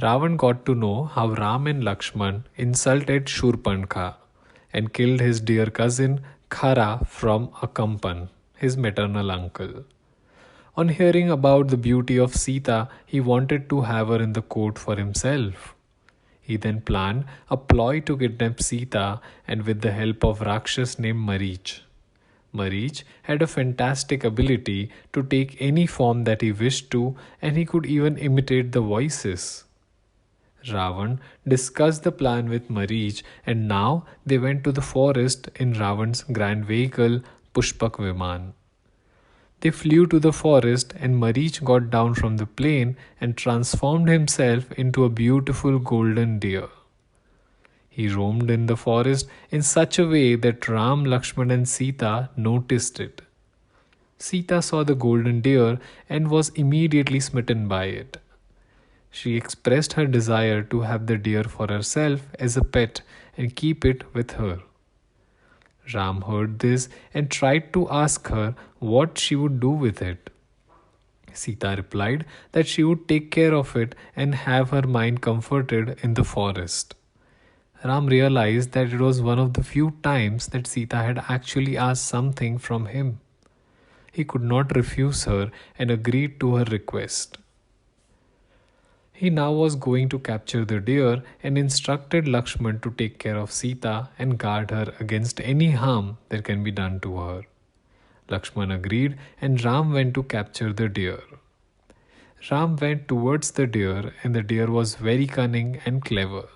Ravan got to know how Ram and Lakshman insulted Shurpankhar and killed his dear cousin Khara from Akampan, his maternal uncle. On hearing about the beauty of Sita, he wanted to have her in the court for himself. He then planned a ploy to kidnap Sita and with the help of Rakshasa named Marich. Marich had a fantastic ability to take any form that he wished to, and he could even imitate the voices. Ravan discussed the plan with Marich, and now they went to the forest in Ravan's grand vehicle Pushpak Viman. They flew to the forest, and Marich got down from the plane and transformed himself into a beautiful golden deer. He roamed in the forest in such a way that Ram, Lakshman, and Sita noticed it. Sita saw the golden deer and was immediately smitten by it. She expressed her desire to have the deer for herself as a pet and keep it with her. Ram heard this and tried to ask her what she would do with it. Sita replied that she would take care of it and have her mind comforted in the forest. Ram realized that it was one of the few times that Sita had actually asked something from him. He could not refuse her and agreed to her request. He now was going to capture the deer and instructed Lakshman to take care of Sita and guard her against any harm that can be done to her. Lakshman agreed and Ram went to capture the deer. Ram went towards the deer and the deer was very cunning and clever.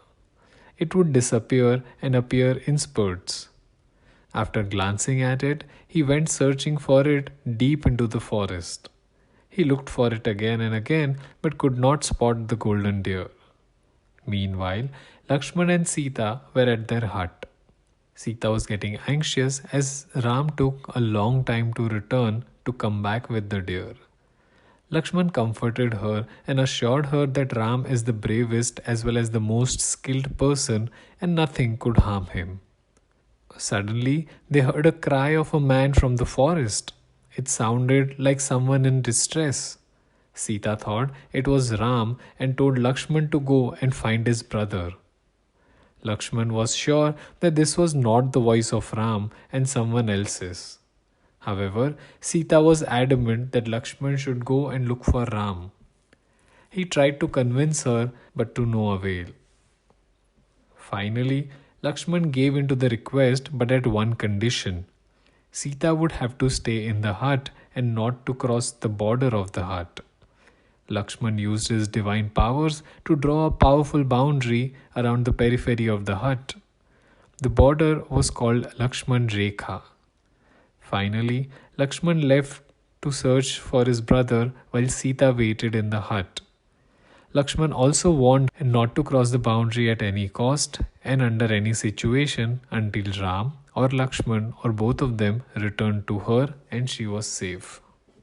It would disappear and appear in spurts. After glancing at it, he went searching for it deep into the forest. He looked for it again and again but could not spot the golden deer. Meanwhile, Lakshman and Sita were at their hut. Sita was getting anxious as Ram took a long time to return to come back with the deer. Lakshman comforted her and assured her that Ram is the bravest as well as the most skilled person and nothing could harm him. Suddenly, they heard a cry of a man from the forest. It sounded like someone in distress. Sita thought it was Ram and told Lakshman to go and find his brother. Lakshman was sure that this was not the voice of Ram and someone else's. However, Sita was adamant that Lakshman should go and look for Ram. He tried to convince her, but to no avail. Finally, Lakshman gave in to the request, but at one condition. Sita would have to stay in the hut and not to cross the border of the hut. Lakshman used his divine powers to draw a powerful boundary around the periphery of the hut. The border was called Lakshman Rekha. Finally, Lakshman left to search for his brother while Sita waited in the hut. Lakshman also warned not to cross the boundary at any cost and under any situation until Ram or Lakshman or both of them returned to her and she was safe.